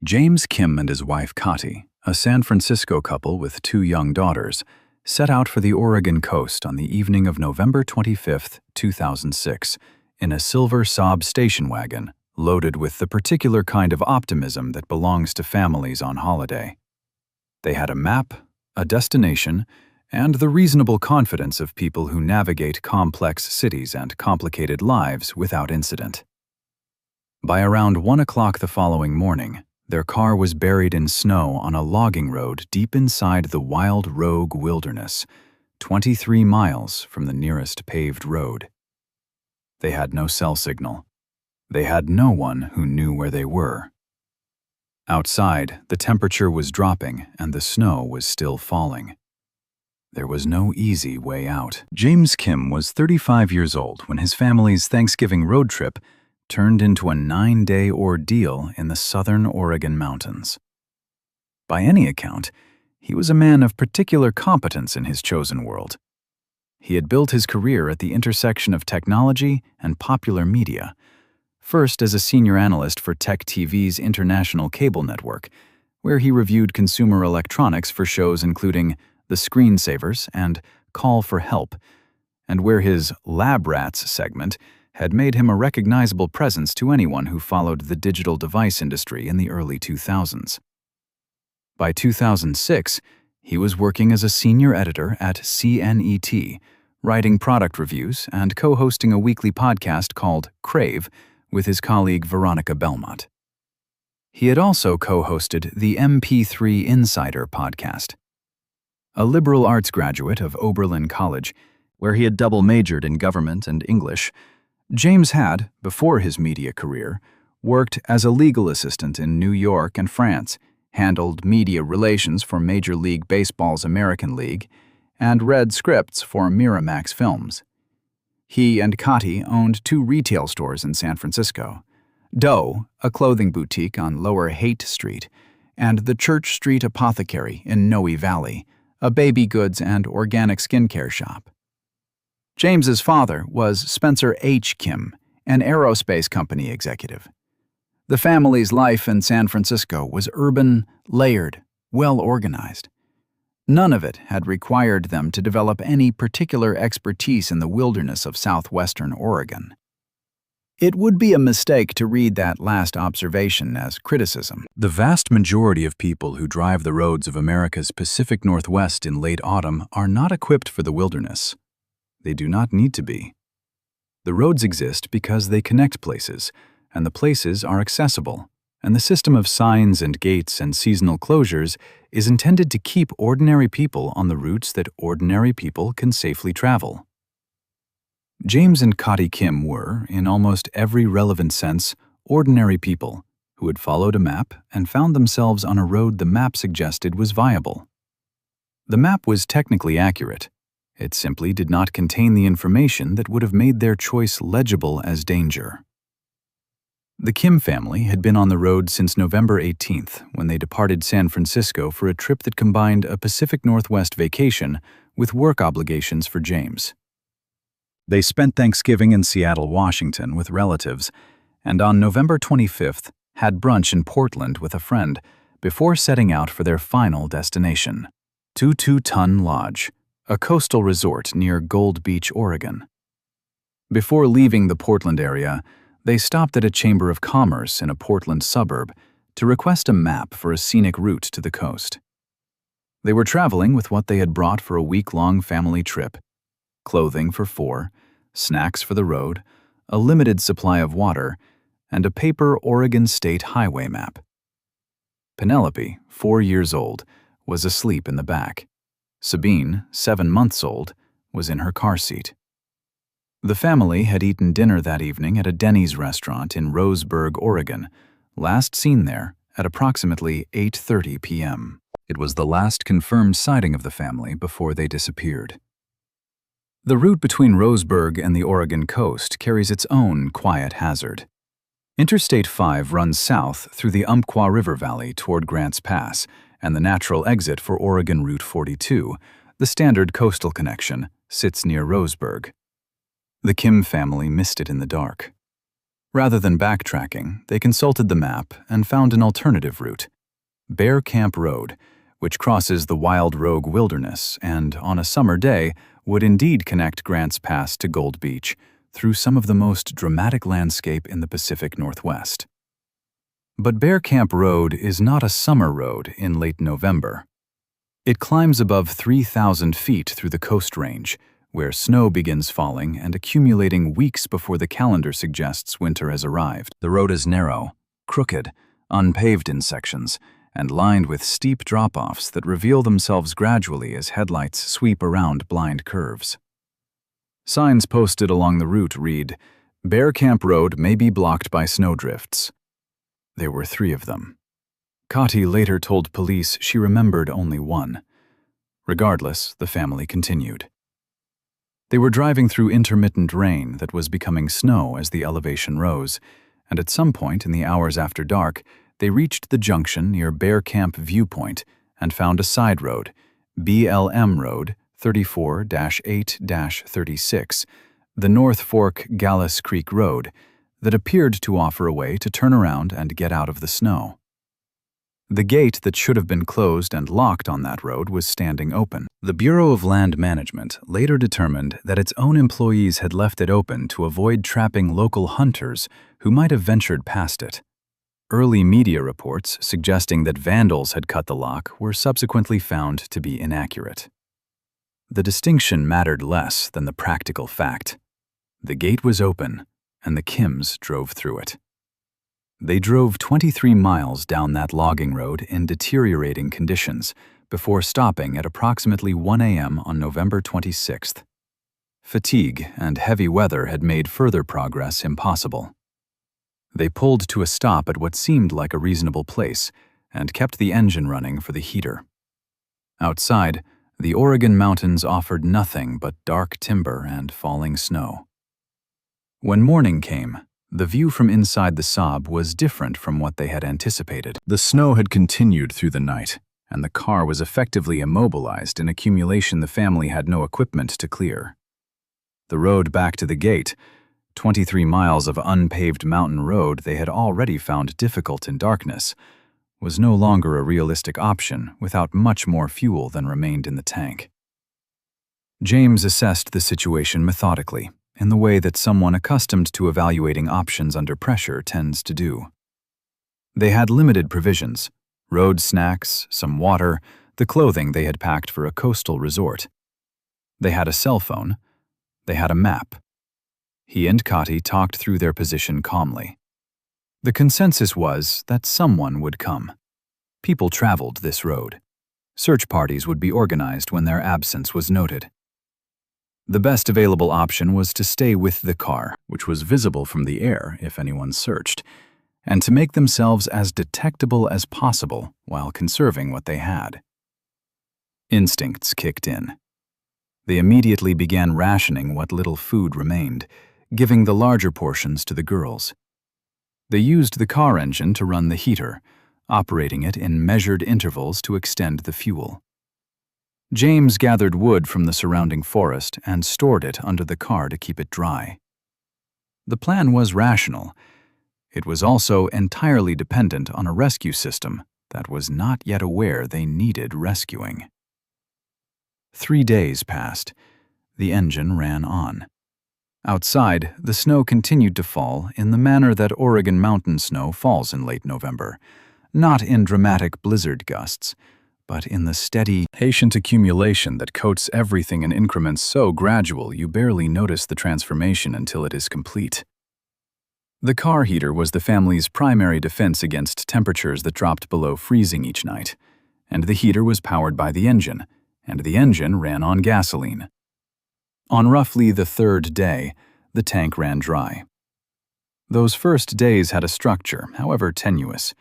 James Kim and his wife Kati, a San Francisco couple with 2 young daughters, set out for the Oregon coast on the evening of November 25, 2006, in a silver Saab station wagon loaded with the particular kind of optimism that belongs to families on holiday. They had a map, a destination, and the reasonable confidence of people who navigate complex cities and complicated lives without incident. By around 1 o'clock the following morning, their car was buried in snow on a logging road deep inside the wild Rogue Wilderness, 23 miles from the nearest paved road. They had no cell signal. They had no one who knew where they were. Outside, the temperature was dropping and the snow was still falling. There was no easy way out. James Kim was 35 years old when his family's Thanksgiving road trip turned into a 9-day ordeal in the southern Oregon mountains. By any account, he was a man of particular competence in his chosen world. He had built his career at the intersection of technology and popular media, first as a senior analyst for Tech TV's international cable network, where he reviewed consumer electronics for shows including The Screensavers and Call for Help, and where his Lab Rats segment had made him a recognizable presence to anyone who followed the digital device industry in the early 2000s. By 2006, he was working as a senior editor at CNET, writing product reviews and co-hosting a weekly podcast called Crave with his colleague Veronica Belmont. He had also co-hosted the MP3 Insider podcast. A liberal arts graduate of Oberlin College, where he had double majored in government and English, James had, before his media career, worked as a legal assistant in New York and France, handled media relations for Major League Baseball's American League, and read scripts for Miramax Films. He and Kati owned 2 retail stores in San Francisco, Doe, a clothing boutique on Lower Haight Street, and the Church Street Apothecary in Noe Valley, a baby goods and organic skincare shop. James's father was Spencer H. Kim, an aerospace company executive. The family's life in San Francisco was urban, layered, well-organized. None of it had required them to develop any particular expertise in the wilderness of southwestern Oregon. It would be a mistake to read that last observation as criticism. The vast majority of people who drive the roads of America's Pacific Northwest in late autumn are not equipped for the wilderness. They do not need to be. The roads exist because they connect places, and the places are accessible, and the system of signs and gates and seasonal closures is intended to keep ordinary people on the routes that ordinary people can safely travel. James and Kati Kim were, in almost every relevant sense, ordinary people who had followed a map and found themselves on a road the map suggested was viable. The map was technically accurate. It simply did not contain the information that would have made their choice legible as danger. The Kim family had been on the road since November 18th, when they departed San Francisco for a trip that combined a Pacific Northwest vacation with work obligations for James. They spent Thanksgiving in Seattle, Washington with relatives, and on November 25th had brunch in Portland with a friend before setting out for their final destination, 22-Ton Lodge, a coastal resort near Gold Beach, Oregon. Before leaving the Portland area, they stopped at a chamber of commerce in a Portland suburb to request a map for a scenic route to the coast. They were traveling with what they had brought for a week-long family trip: clothing for 4, snacks for the road, a limited supply of water, and a paper Oregon State highway map. Penelope, 4 years old, was asleep in the back. Sabine, 7 months old, was in her car seat. The family had eaten dinner that evening at a Denny's restaurant in Roseburg, Oregon, last seen there at approximately 8:30 p.m. It was the last confirmed sighting of the family before they disappeared. The route between Roseburg and the Oregon coast carries its own quiet hazard. Interstate 5 runs south through the Umpqua River Valley toward Grants Pass, and the natural exit for Oregon Route 42, the standard coastal connection, sits near Roseburg. The Kim family missed it in the dark. Rather than backtracking, they consulted the map and found an alternative route, Bear Camp Road, which crosses the Wild Rogue Wilderness and, on a summer day, would indeed connect Grants Pass to Gold Beach through some of the most dramatic landscape in the Pacific Northwest. But Bear Camp Road is not a summer road in late November. It climbs above 3,000 feet through the Coast Range, where snow begins falling and accumulating weeks before the calendar suggests winter has arrived. The road is narrow, crooked, unpaved in sections, and lined with steep drop-offs that reveal themselves gradually as headlights sweep around blind curves. Signs posted along the route read, "Bear Camp Road may be blocked by snowdrifts." There were 3 of them. Kati later told police she remembered only one. Regardless, the family continued. They were driving through intermittent rain that was becoming snow as the elevation rose, and at some point in the hours after dark, they reached the junction near Bear Camp Viewpoint and found a side road, BLM Road 34-8-36, the North Fork Gallus Creek Road, that appeared to offer a way to turn around and get out of the snow. The gate that should have been closed and locked on that road was standing open. The Bureau of Land Management later determined that its own employees had left it open to avoid trapping local hunters who might have ventured past it. Early media reports suggesting that vandals had cut the lock were subsequently found to be inaccurate. The distinction mattered less than the practical fact. The gate was open, and the Kims drove through it. They drove 23 miles down that logging road in deteriorating conditions before stopping at approximately 1 a.m. on November 26th. Fatigue and heavy weather had made further progress impossible. They pulled to a stop at what seemed like a reasonable place and kept the engine running for the heater. Outside, the Oregon mountains offered nothing but dark timber and falling snow. When morning came, the view from inside the Saab was different from what they had anticipated. The snow had continued through the night, and the car was effectively immobilized in accumulation the family had no equipment to clear. The road back to the gate, 23 miles of unpaved mountain road they had already found difficult in darkness, was no longer a realistic option without much more fuel than remained in the tank. James assessed the situation methodically, in the way that someone accustomed to evaluating options under pressure tends to do. They had limited provisions: road snacks, some water, the clothing they had packed for a coastal resort. They had a cell phone. They had a map. He and Kati talked through their position calmly. The consensus was that someone would come. People traveled this road. Search parties would be organized when their absence was noted. The best available option was to stay with the car, which was visible from the air if anyone searched, and to make themselves as detectable as possible while conserving what they had. Instincts kicked in. They immediately began rationing what little food remained, giving the larger portions to the girls. They used the car engine to run the heater, operating it in measured intervals to extend the fuel. James gathered wood from the surrounding forest and stored it under the car to keep it dry. The plan was rational. It was also entirely dependent on a rescue system that was not yet aware they needed rescuing. 3 days passed. The engine ran on. Outside, the snow continued to fall in the manner that Oregon mountain snow falls in late November, not in dramatic blizzard gusts, but in the steady, patient accumulation that coats everything in increments so gradual you barely notice the transformation until it is complete. The car heater was the family's primary defense against temperatures that dropped below freezing each night, and the heater was powered by the engine, and the engine ran on gasoline. On roughly the 3rd day, the tank ran dry. Those first days had a structure, however tenuous.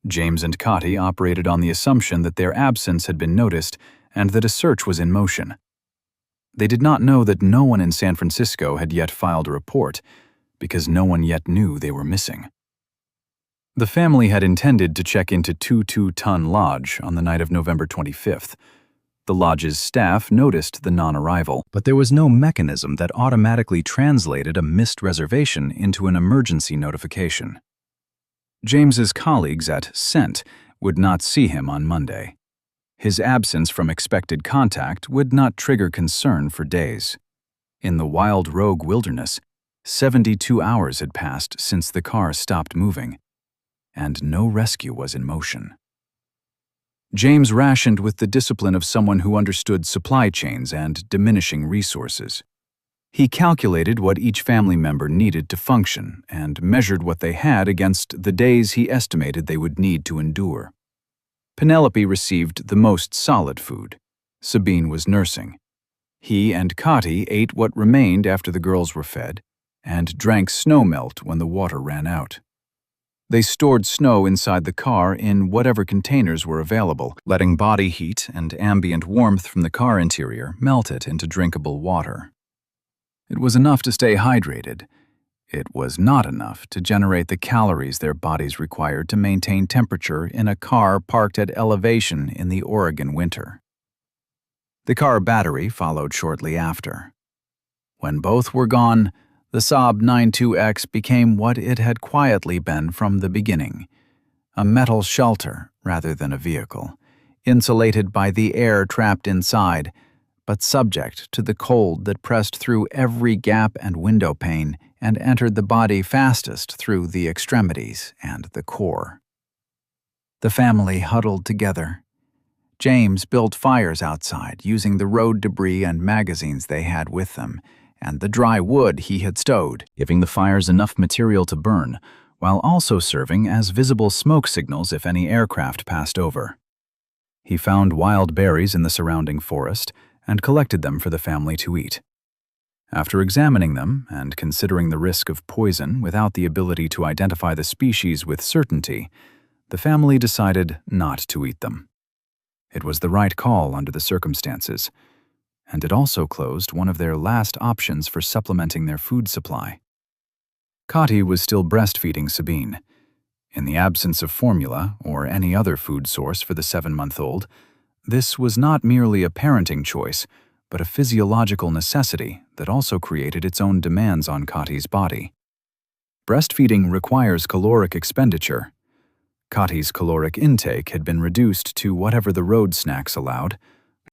James and Kati operated on the assumption that their absence had been noticed and that a search was in motion. They did not know that no one in San Francisco had yet filed a report, because no one yet knew they were missing. The family had intended to check into 22 Ton Lodge on the night of November 25th. The lodge's staff noticed the non-arrival, but there was no mechanism that automatically translated a missed reservation into an emergency notification. James's colleagues at Scent would not see him on Monday. His absence from expected contact would not trigger concern for days. In the wild rogue wilderness, 72 hours had passed since the car stopped moving, and no rescue was in motion. James rationed with the discipline of someone who understood supply chains and diminishing resources. He calculated what each family member needed to function and measured what they had against the days he estimated they would need to endure. Penelope received the most solid food. Sabine was nursing. He and Cotty ate what remained after the girls were fed and drank snowmelt when the water ran out. They stored snow inside the car in whatever containers were available, letting body heat and ambient warmth from the car interior melt it into drinkable water. It was enough to stay hydrated. It was not enough to generate the calories their bodies required to maintain temperature in a car parked at elevation in the Oregon winter. The car battery followed shortly after. When both were gone, the Saab 92X became what it had quietly been from the beginning, a metal shelter rather than a vehicle, insulated by the air trapped inside, but subject to the cold that pressed through every gap and window pane and entered the body fastest through the extremities and the core. The family huddled together. James built fires outside using the road debris and magazines they had with them, and the dry wood he had stowed, giving the fires enough material to burn, while also serving as visible smoke signals if any aircraft passed over. He found wild berries in the surrounding forest and collected them for the family to eat. After examining them and considering the risk of poison without the ability to identify the species with certainty, the family decided not to eat them. It was the right call under the circumstances, and it also closed one of their last options for supplementing their food supply. Cotty was still breastfeeding Sabine. In the absence of formula or any other food source for the 7-month-old, this was not merely a parenting choice, but a physiological necessity that also created its own demands on Cotty's body. Breastfeeding requires caloric expenditure. Cotty's caloric intake had been reduced to whatever the road snacks allowed,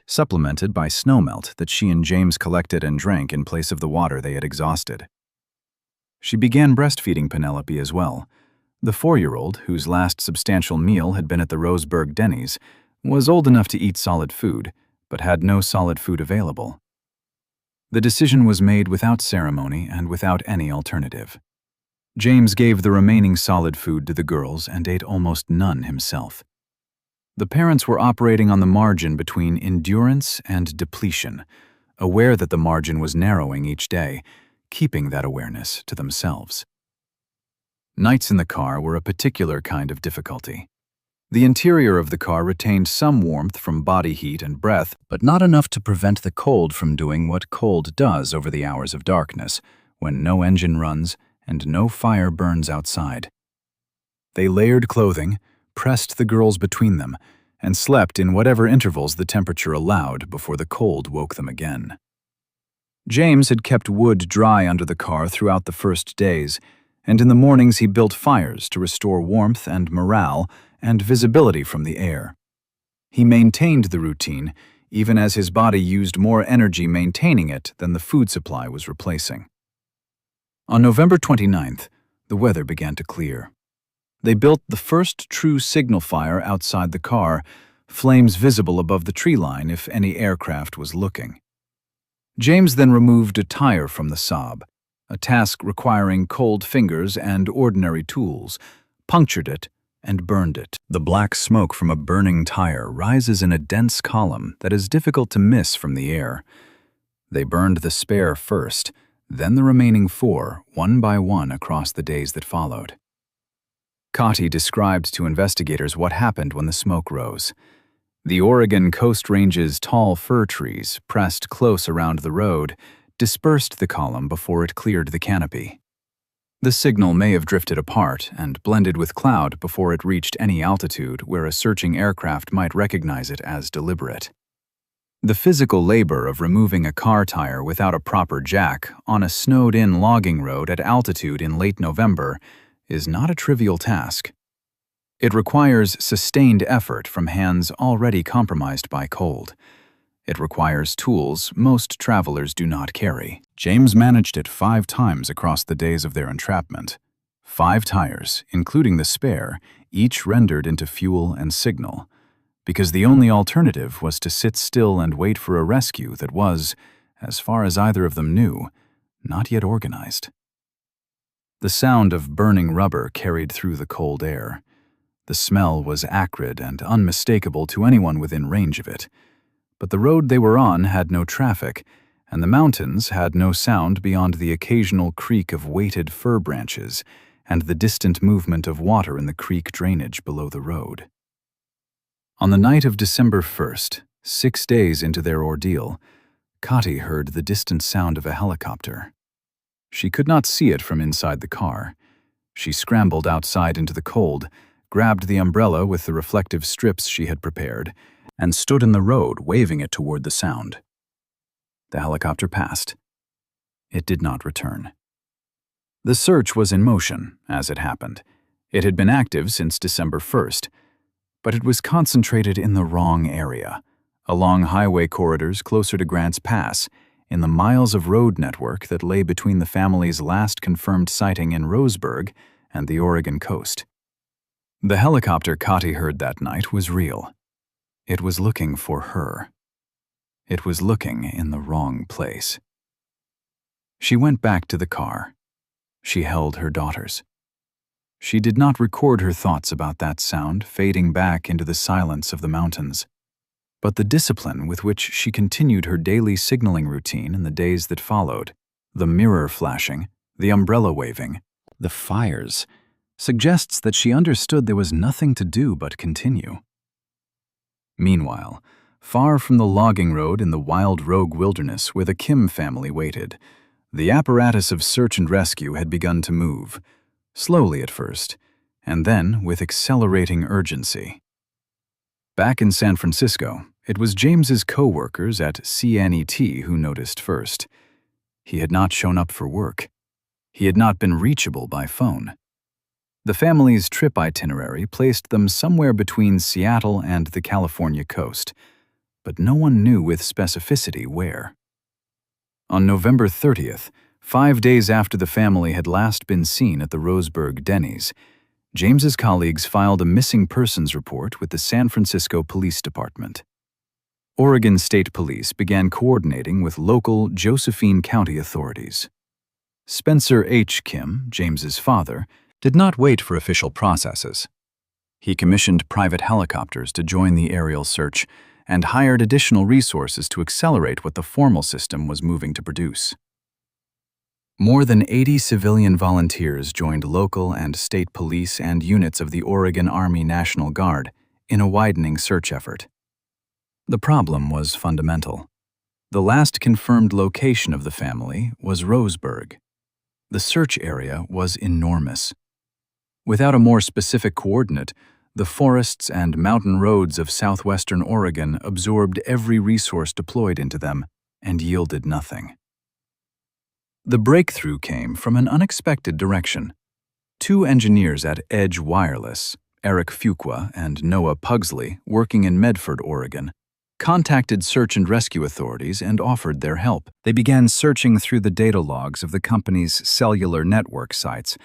supplemented by snowmelt that she and James collected and drank in place of the water they had exhausted. She began breastfeeding Penelope as well. The 4-year-old, whose last substantial meal had been at the Roseburg Denny's, was old enough to eat solid food, but had no solid food available. The decision was made without ceremony and without any alternative. James gave the remaining solid food to the girls and ate almost none himself. The parents were operating on the margin between endurance and depletion, aware that the margin was narrowing each day, keeping that awareness to themselves. Nights in the car were a particular kind of difficulty. The interior of the car retained some warmth from body heat and breath, but not enough to prevent the cold from doing what cold does over the hours of darkness, when no engine runs and no fire burns outside. They layered clothing, pressed the girls between them, and slept in whatever intervals the temperature allowed before the cold woke them again. James had kept wood dry under the car throughout the first days, and in the mornings he built fires to restore warmth and morale and visibility from the air. He maintained the routine, even as his body used more energy maintaining it than the food supply was replacing. On November 29th, the weather began to clear. They built the first true signal fire outside the car, flames visible above the tree line if any aircraft was looking. James then removed a tire from the Saab, a task requiring cold fingers and ordinary tools, punctured it, and burned it. The black smoke from a burning tire rises in a dense column that is difficult to miss from the air. They burned the spare first, then the remaining 4, one by one across the days that followed. Cotty described to investigators what happened when the smoke rose. The Oregon Coast Range's tall fir trees, pressed close around the road, dispersed the column before it cleared the canopy. The signal may have drifted apart and blended with cloud before it reached any altitude where a searching aircraft might recognize it as deliberate. The physical labor of removing a car tire without a proper jack on a snowed-in logging road at altitude in late November is not a trivial task. It requires sustained effort from hands already compromised by cold. It requires tools most travelers do not carry. James managed it 5 times across the days of their entrapment. 5 tires, including the spare, each rendered into fuel and signal, because the only alternative was to sit still and wait for a rescue that was, as far as either of them knew, not yet organized. The sound of burning rubber carried through the cold air. The smell was acrid and unmistakable to anyone within range of it. But the road they were on had no traffic, and the mountains had no sound beyond the occasional creak of weighted fir branches and the distant movement of water in the creek drainage below the road. On the night of December 1st, 6 days into their ordeal, Kati heard the distant sound of a helicopter. She could not see it from inside the car. She scrambled outside into the cold, grabbed the umbrella with the reflective strips she had prepared, and stood in the road waving it toward the sound. The helicopter passed. It did not return. The search was in motion, as it happened. It had been active since December 1st, but it was concentrated in the wrong area, along highway corridors closer to Grants Pass, in the miles of road network that lay between the family's last confirmed sighting in Roseburg and the Oregon coast. The helicopter Kati heard that night was real. It was looking for her. It was looking in the wrong place. She went back to the car. She held her daughters. She did not record her thoughts about that sound fading back into the silence of the mountains. But the discipline with which she continued her daily signaling routine in the days that followed, the mirror flashing, the umbrella waving, the fires, suggests that she understood there was nothing to do but continue. Meanwhile, far from the logging road in the wild rogue wilderness where the Kim family waited, the apparatus of search and rescue had begun to move, slowly at first, and then with accelerating urgency. Back in San Francisco, it was James's co-workers at CNET who noticed first. He had not shown up for work. He had not been reachable by phone. The family's trip itinerary placed them somewhere between Seattle and the California coast, but no one knew with specificity where. On November 30th, 5 days after the family had last been seen at the Roseburg Denny's, James's colleagues filed a missing persons report with the San Francisco Police Department. Oregon State Police began coordinating with local Josephine County authorities. Spencer H. Kim, James's father, did not wait for official processes. He commissioned private helicopters to join the aerial search and hired additional resources to accelerate what the formal system was moving to produce. More than 80 civilian volunteers joined local and state police and units of the Oregon Army National Guard in a widening search effort. The problem was fundamental. The last confirmed location of the family was Roseburg. The search area was enormous. Without a more specific coordinate, the forests and mountain roads of southwestern Oregon absorbed every resource deployed into them and yielded nothing. The breakthrough came from an unexpected direction. 2 engineers at Edge Wireless, Eric Fuqua and Noah Pugsley, working in Medford, Oregon, contacted search and rescue authorities and offered their help. They began searching through the data logs of the company's cellular network sites,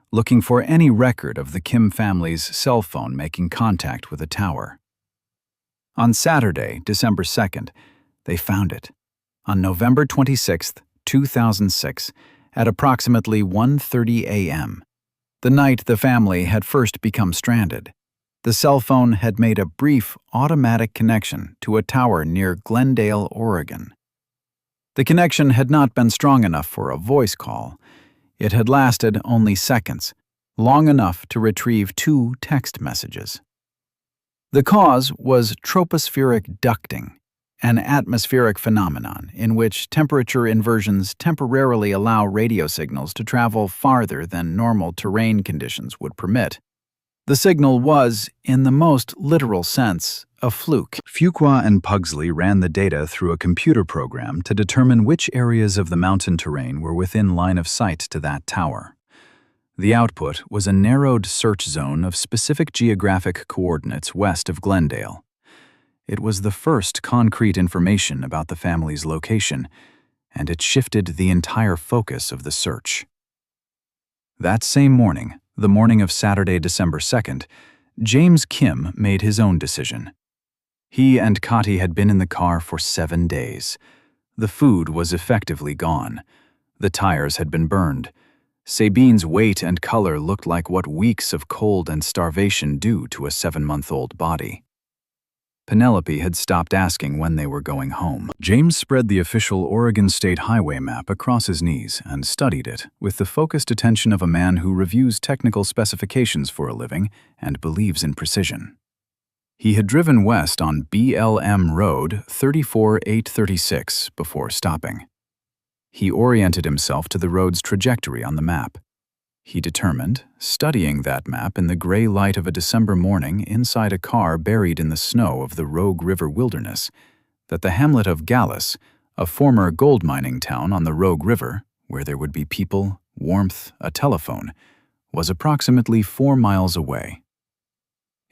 looking for any record of the Kim family's cell phone making contact with a tower. On Saturday, December 2nd, they found it. On November 26th, 2006, at approximately 1:30 a.m., the night the family had first become stranded, the cell phone had made a brief automatic connection to a tower near Glendale, Oregon. The connection had not been strong enough for a voice call. It had lasted only seconds, long enough to retrieve 2 text messages. The cause was tropospheric ducting, an atmospheric phenomenon in which temperature inversions temporarily allow radio signals to travel farther than normal terrain conditions would permit. The signal was, in the most literal sense, a fluke. Fuqua and Pugsley ran the data through a computer program to determine which areas of the mountain terrain were within line of sight to that tower. The output was a narrowed search zone of specific geographic coordinates west of Glendale. It was the first concrete information about the family's location, and it shifted the entire focus of the search. That same morning, the morning of Saturday, December 2nd, James Kim made his own decision. He and Cotty had been in the car for 7 days. The food was effectively gone. The tires had been burned. Sabine's weight and color looked like what weeks of cold and starvation do to a 7-month-old body. Penelope had stopped asking when they were going home. James spread the official Oregon State Highway map across his knees and studied it with the focused attention of a man who reviews technical specifications for a living and believes in precision. He had driven west on BLM Road 34836 before stopping. He oriented himself to the road's trajectory on the map. He determined, studying that map in the gray light of a December morning inside a car buried in the snow of the Rogue River wilderness, that the hamlet of Gallus, a former gold mining town on the Rogue River, where there would be people, warmth, a telephone, was approximately 4 miles away.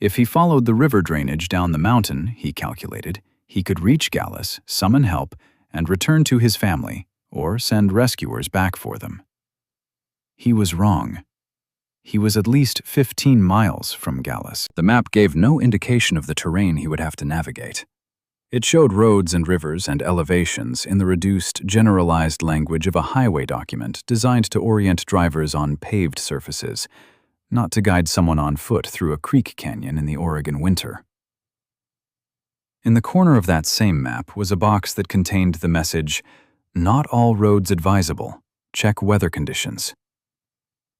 If he followed the river drainage down the mountain, he calculated, he could reach Gallus, summon help, and return to his family, or send rescuers back for them. He was wrong. He was at least 15 miles from Gallus. The map gave no indication of the terrain he would have to navigate. It showed roads and rivers and elevations in the reduced, generalized language of a highway document designed to orient drivers on paved surfaces, not to guide someone on foot through a creek canyon in the Oregon winter. In the corner of that same map was a box that contained the message, "Not all roads advisable. Check weather conditions."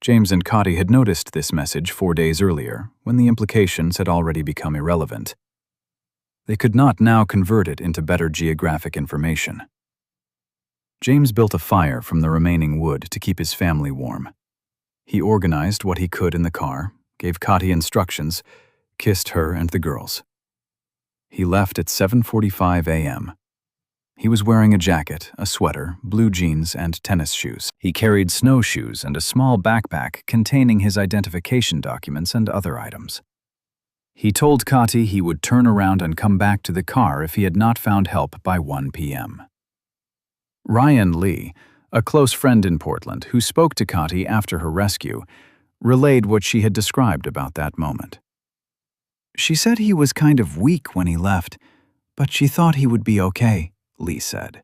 James and Cotty had noticed this message 4 days earlier, when the implications had already become irrelevant. They could not now convert it into better geographic information. James built a fire from the remaining wood to keep his family warm. He organized what he could in the car, gave Cotty instructions, kissed her and the girls. He left at 7:45 a.m. He was wearing a jacket, a sweater, blue jeans, and tennis shoes. He carried snowshoes and a small backpack containing his identification documents and other items. He told Cotty he would turn around and come back to the car if he had not found help by 1 p.m. Ryan Lee, a close friend in Portland who spoke to Cotty after her rescue, relayed what she had described about that moment. "She said he was kind of weak when he left, but she thought he would be okay," Lee said.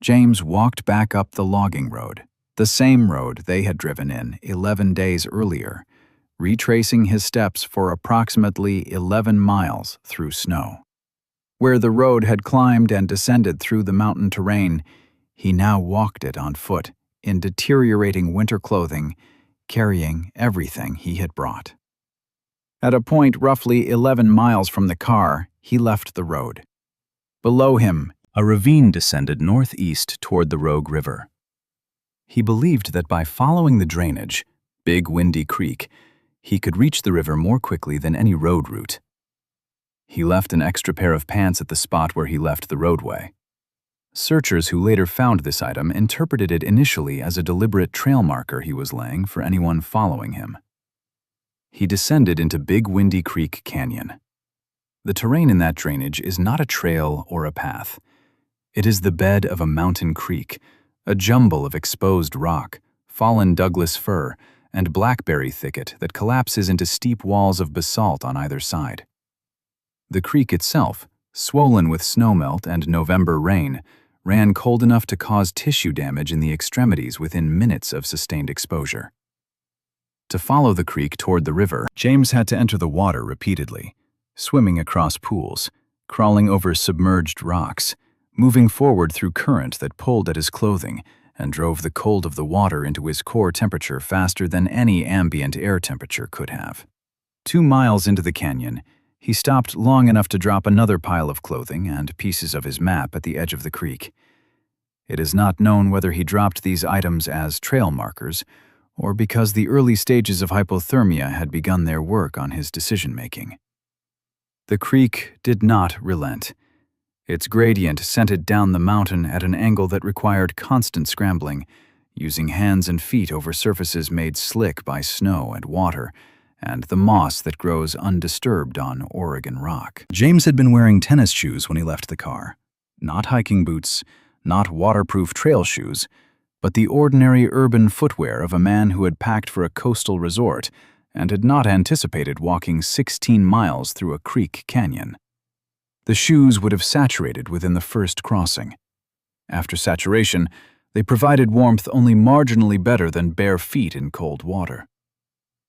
James walked back up the logging road, the same road they had driven in 11 days earlier, retracing his steps for approximately 11 miles through snow. Where the road had climbed and descended through the mountain terrain, he now walked it on foot, in deteriorating winter clothing, carrying everything he had brought. At a point roughly 11 miles from the car, he left the road. Below him, a ravine descended northeast toward the Rogue River. He believed that by following the drainage, Big Windy Creek, he could reach the river more quickly than any road route. He left an extra pair of pants at the spot where he left the roadway. Searchers who later found this item interpreted it initially as a deliberate trail marker he was laying for anyone following him. He descended into Big Windy Creek Canyon. The terrain in that drainage is not a trail or a path. It is the bed of a mountain creek, a jumble of exposed rock, fallen Douglas fir, and blackberry thicket that collapses into steep walls of basalt on either side. The creek itself, swollen with snowmelt and November rain, ran cold enough to cause tissue damage in the extremities within minutes of sustained exposure. To follow the creek toward the river, James had to enter the water repeatedly, swimming across pools, crawling over submerged rocks, moving forward through current that pulled at his clothing and drove the cold of the water into his core temperature faster than any ambient air temperature could have. 2 miles into the canyon, he stopped long enough to drop another pile of clothing and pieces of his map at the edge of the creek. It is not known whether he dropped these items as trail markers or because the early stages of hypothermia had begun their work on his decision-making. The creek did not relent. Its gradient sent it down the mountain at an angle that required constant scrambling, using hands and feet over surfaces made slick by snow and water, and the moss that grows undisturbed on Oregon rock. James had been wearing tennis shoes when he left the car. Not hiking boots, not waterproof trail shoes, but the ordinary urban footwear of a man who had packed for a coastal resort and had not anticipated walking 16 miles through a creek canyon. The shoes would have saturated within the first crossing. After saturation, they provided warmth only marginally better than bare feet in cold water.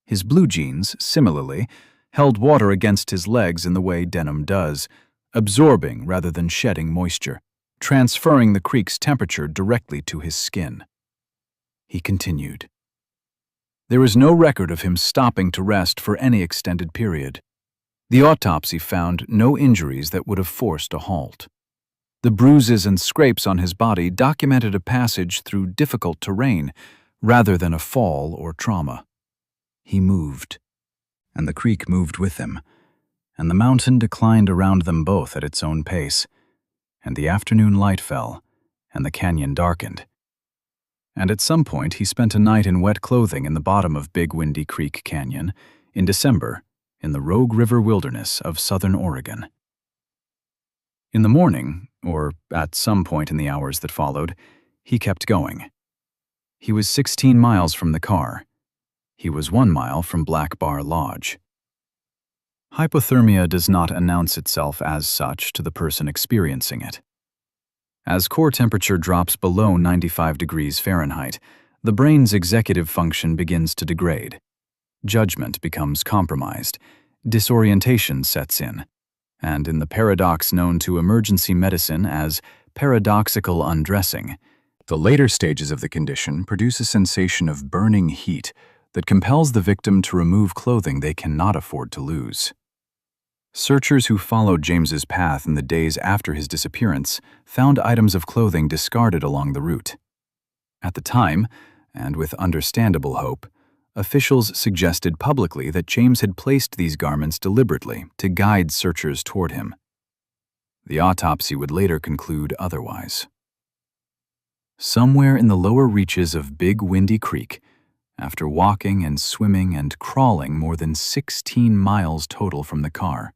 His blue jeans, similarly, held water against his legs in the way denim does, absorbing rather than shedding moisture, transferring the creek's temperature directly to his skin. He continued. There is no record of him stopping to rest for any extended period. The autopsy found no injuries that would have forced a halt. The bruises and scrapes on his body documented a passage through difficult terrain rather than a fall or trauma. He moved, and the creek moved with him, and the mountain declined around them both at its own pace, and the afternoon light fell, and the canyon darkened. And at some point he spent a night in wet clothing in the bottom of Big Windy Creek Canyon in December in the Rogue River wilderness of southern Oregon. In the morning, or at some point in the hours that followed, he kept going. He was 16 miles from the car. He was 1 mile from Black Bar Lodge. Hypothermia does not announce itself as such to the person experiencing it. As core temperature drops below 95 degrees Fahrenheit, the brain's executive function begins to degrade. Judgment becomes compromised, disorientation sets in, and in the paradox known to emergency medicine as paradoxical undressing, the later stages of the condition produce a sensation of burning heat that compels the victim to remove clothing they cannot afford to lose. Searchers who followed James's path in the days after his disappearance found items of clothing discarded along the route. At the time, and with understandable hope, officials suggested publicly that James had placed these garments deliberately to guide searchers toward him. The autopsy would later conclude otherwise. Somewhere in the lower reaches of Big Windy Creek, after walking and swimming and crawling more than 16 miles total from the car,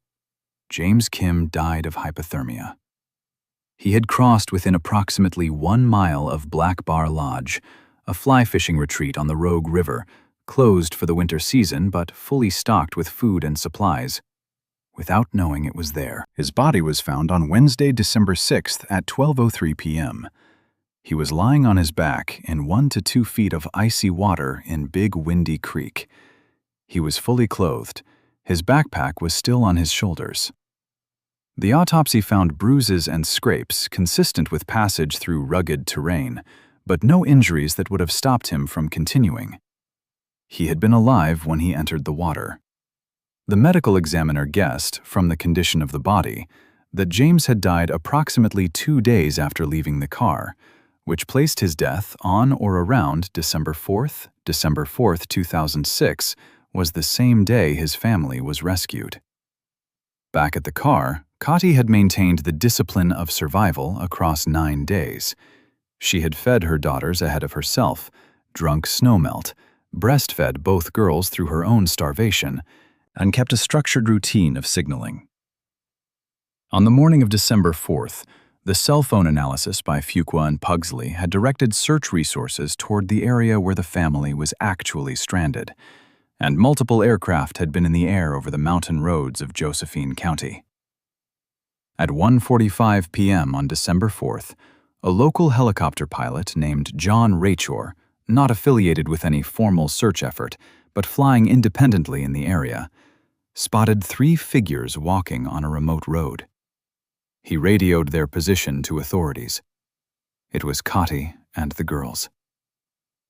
James Kim died of hypothermia. He had crossed within approximately 1 mile of Black Bar Lodge, a fly fishing retreat on the Rogue River, closed for the winter season but fully stocked with food and supplies, without knowing it was there. His body was found on Wednesday, December 6th at 12:03 p.m. He was lying on his back in 1 to 2 feet of icy water in Big Windy Creek. He was fully clothed. His backpack was still on his shoulders. The autopsy found bruises and scrapes consistent with passage through rugged terrain, but no injuries that would have stopped him from continuing. He had been alive when he entered the water. The medical examiner guessed, from the condition of the body, that James had died approximately 2 days after leaving the car, which placed his death on or around December 4th. December 4th, 2006, was the same day his family was rescued. Back at the car, Kati had maintained the discipline of survival across 9 days. She had fed her daughters ahead of herself, drunk snowmelt, breastfed both girls through her own starvation, and kept a structured routine of signaling. On the morning of December 4th, the cell phone analysis by Fuqua and Pugsley had directed search resources toward the area where the family was actually stranded, and multiple aircraft had been in the air over the mountain roads of Josephine County. At 1:45 p.m. on December 4th, a local helicopter pilot named John Reneer, not affiliated with any formal search effort, but flying independently in the area, spotted 3 figures walking on a remote road. He radioed their position to authorities. It was Kati and the girls.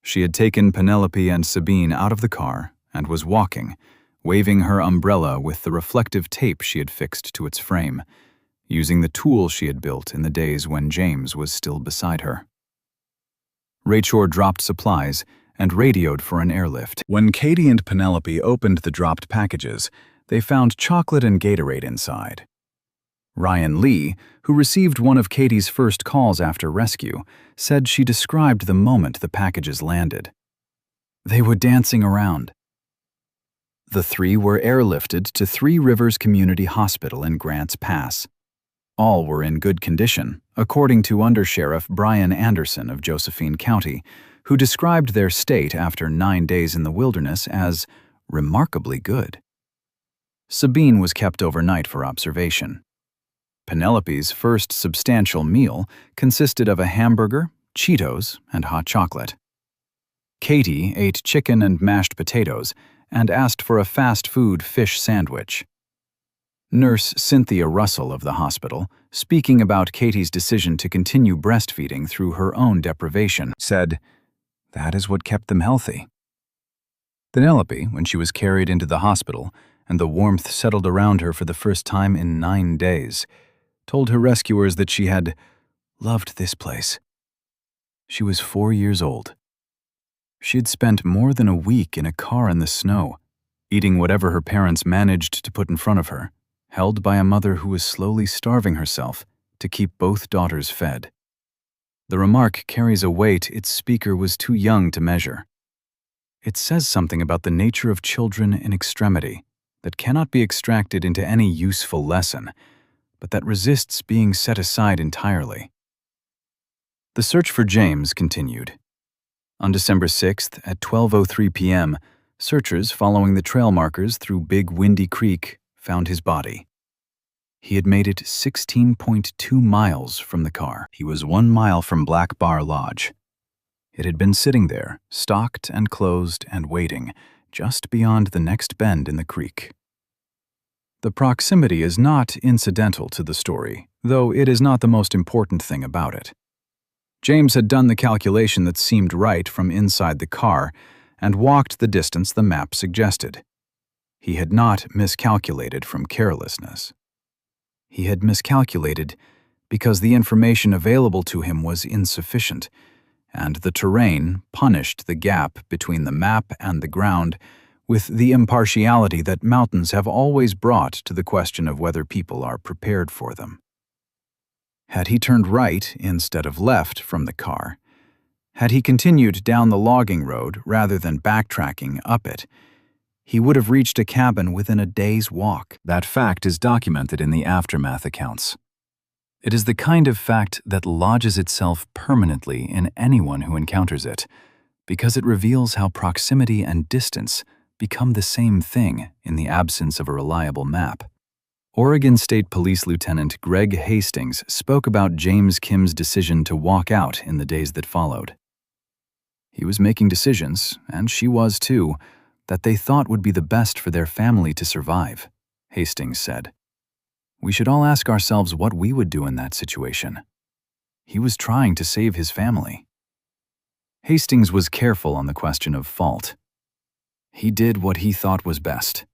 She had taken Penelope and Sabine out of the car and was walking, waving her umbrella with the reflective tape she had fixed to its frame, using the tool she had built in the days when James was still beside her. Reneer dropped supplies and radioed for an airlift. When Katie and Penelope opened the dropped packages, they found chocolate and Gatorade inside. Ryan Lee, who received one of Katie's first calls after rescue, said she described the moment the packages landed. They were dancing around. The three were airlifted to Three Rivers Community Hospital in Grants Pass. All were in good condition, according to Undersheriff Brian Anderson of Josephine County, who described their state after 9 days in the wilderness as remarkably good. Sabine was kept overnight for observation. Penelope's first substantial meal consisted of a hamburger, Cheetos, and hot chocolate. Katie ate chicken and mashed potatoes and asked for a fast food fish sandwich. Nurse Cynthia Russell of the hospital, speaking about Katie's decision to continue breastfeeding through her own deprivation, said, "That is what kept them healthy." Penelope, when she was carried into the hospital and the warmth settled around her for the first time in 9 days, told her rescuers that she had loved this place. She was 4 years old. She had spent more than a week in a car in the snow, eating whatever her parents managed to put in front of her, held by a mother who was slowly starving herself to keep both daughters fed. The remark carries a weight its speaker was too young to measure. It says something about the nature of children in extremity that cannot be extracted into any useful lesson, but that resists being set aside entirely. The search for James continued. On December 6th at 12:03 p.m., searchers following the trail markers through Big Windy Creek found his body. He had made it 16.2 miles from the car. He was 1 mile from Black Bar Lodge. It had been sitting there, stocked and closed and waiting, just beyond the next bend in the creek. The proximity is not incidental to the story, though it is not the most important thing about it. James had done the calculation that seemed right from inside the car and walked the distance the map suggested. He had not miscalculated from carelessness. He had miscalculated because the information available to him was insufficient, and the terrain punished the gap between the map and the ground with the impartiality that mountains have always brought to the question of whether people are prepared for them. Had he turned right instead of left from the car, had he continued down the logging road rather than backtracking up it, he would have reached a cabin within a day's walk. That fact is documented in the aftermath accounts. It is the kind of fact that lodges itself permanently in anyone who encounters it, because it reveals how proximity and distance become the same thing in the absence of a reliable map. Oregon State Police Lieutenant Greg Hastings spoke about James Kim's decision to walk out in the days that followed. He was making decisions, and she was too, that they thought would be the best for their family to survive, Hastings said. We should all ask ourselves what we would do in that situation. He was trying to save his family. Hastings was careful on the question of fault. He did what he thought was best.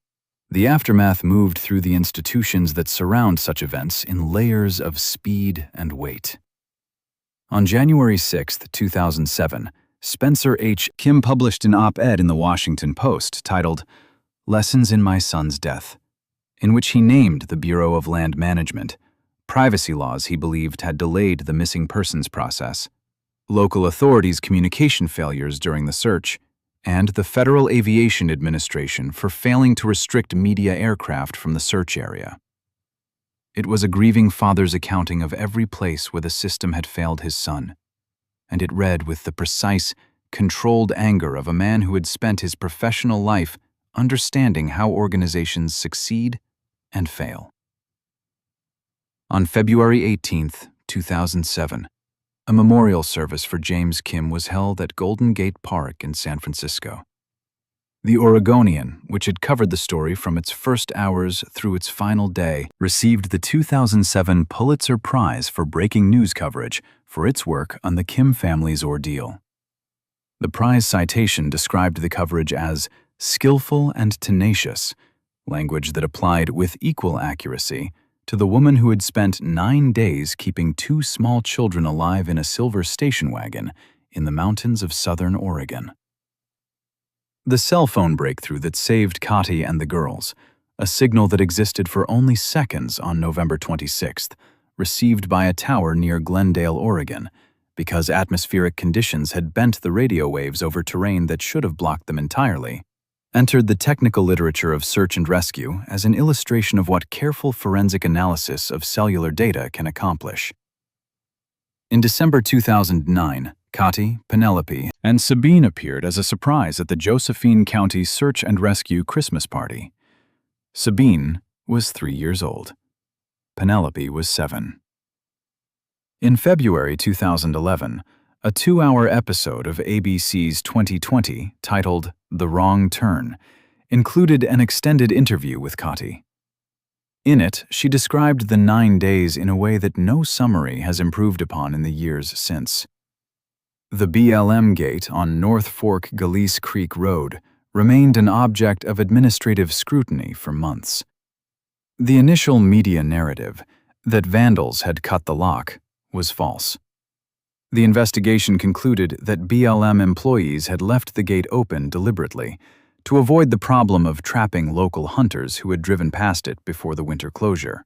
The aftermath moved through the institutions that surround such events in layers of speed and weight. On January 6, 2007, Spencer H. Kim published an op-ed in the Washington Post titled "Lessons in My Son's Death," in which he named the Bureau of Land Management, privacy laws he believed had delayed the missing persons process, local authorities' communication failures during the search, and the Federal Aviation Administration for failing to restrict media aircraft from the search area. It was a grieving father's accounting of every place where the system had failed his son, and it read with the precise, controlled anger of a man who had spent his professional life understanding how organizations succeed and fail. On February 18, 2007, a memorial service for James Kim was held at Golden Gate Park in San Francisco. The Oregonian, which had covered the story from its first hours through its final day, received the 2007 Pulitzer Prize for breaking news coverage for its work on the Kim family's ordeal. The prize citation described the coverage as skillful and tenacious, language that applied with equal accuracy to the woman who had spent 9 days keeping 2 small children alive in a silver station wagon in the mountains of southern Oregon. The cell phone breakthrough that saved Kati and the girls, a signal that existed for only seconds on November 26th, received by a tower near Glendale, Oregon, because atmospheric conditions had bent the radio waves over terrain that should have blocked them entirely, entered the technical literature of search and rescue as an illustration of what careful forensic analysis of cellular data can accomplish. In December 2009, Kati, Penelope, and Sabine appeared as a surprise at the Josephine County Search and Rescue Christmas party. Sabine was 3 years old. Penelope was 7. In February 2011, a 2-hour episode of ABC's 2020, titled The Wrong Turn, included an extended interview with Kati. In it, she described the 9 days in a way that no summary has improved upon in the years since. The BLM gate on North Fork Galice Creek Road remained an object of administrative scrutiny for months. The initial media narrative, that vandals had cut the lock, was false. The investigation concluded that BLM employees had left the gate open deliberately to avoid the problem of trapping local hunters who had driven past it before the winter closure.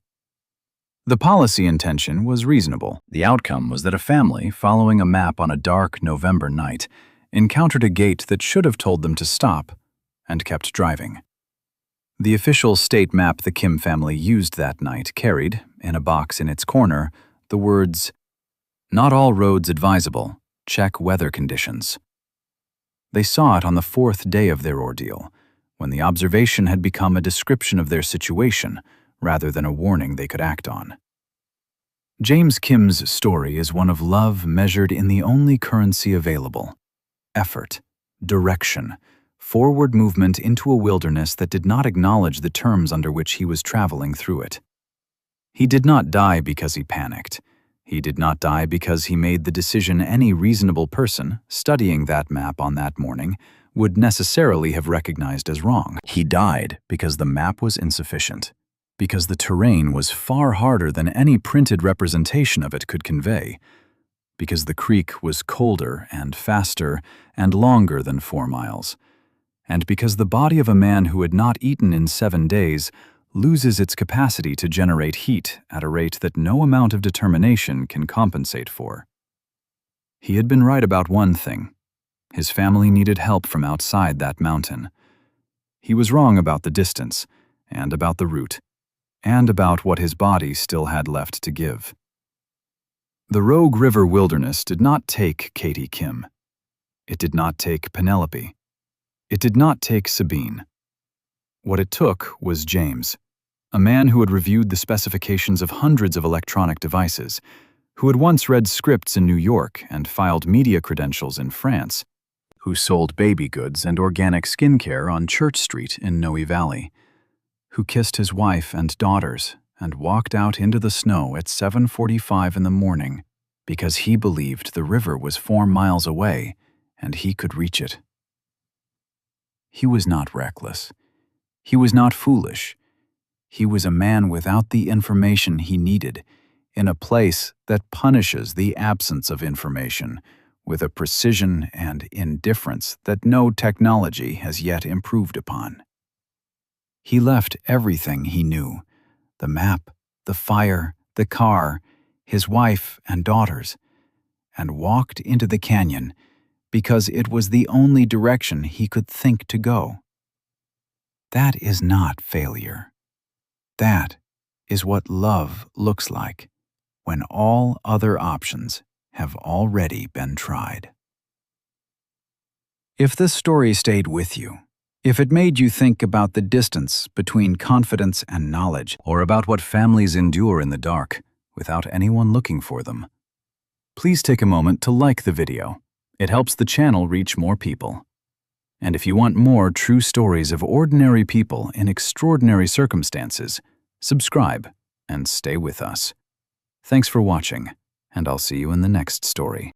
The policy intention was reasonable. The outcome was that a family, following a map on a dark November night, encountered a gate that should have told them to stop, and kept driving. The official state map the Kim family used that night carried, in a box in its corner, the words, "Not all roads advisable. Check weather conditions." They saw it on the 4th day of their ordeal, when the observation had become a description of their situation rather than a warning they could act on. James Kim's story is one of love measured in the only currency available: effort, direction, forward movement into a wilderness that did not acknowledge the terms under which he was traveling through it. He did not die because he panicked. He did not die because he made the decision any reasonable person studying that map on that morning would necessarily have recognized as wrong. He died because the map was insufficient, because the terrain was far harder than any printed representation of it could convey, because the creek was colder and faster and longer than 4 miles, and because the body of a man who had not eaten in 7 days loses its capacity to generate heat at a rate that no amount of determination can compensate for. He had been right about one thing. His family needed help from outside that mountain. He was wrong about the distance, and about the route, and about what his body still had left to give. The Rogue River Wilderness did not take Katie Kim. It did not take Penelope. It did not take Sabine. What it took was James, a man who had reviewed the specifications of hundreds of electronic devices, who had once read scripts in New York and filed media credentials in France, who sold baby goods and organic skincare on Church Street in Noe Valley, who kissed his wife and daughters and walked out into the snow at 7:45 in the morning because he believed the river was 4 miles away and he could reach it. He was not reckless. He was not foolish. He was a man without the information he needed, in a place that punishes the absence of information with a precision and indifference that no technology has yet improved upon. He left everything he knew: the map, the fire, the car, his wife and daughters, and walked into the canyon because it was the only direction he could think to go. That is not failure. That is what love looks like when all other options have already been tried. If this story stayed with you, if it made you think about the distance between confidence and knowledge, or about what families endure in the dark without anyone looking for them, please take a moment to like the video. It helps the channel reach more people. And if you want more true stories of ordinary people in extraordinary circumstances, subscribe and stay with us. Thanks for watching, and I'll see you in the next story.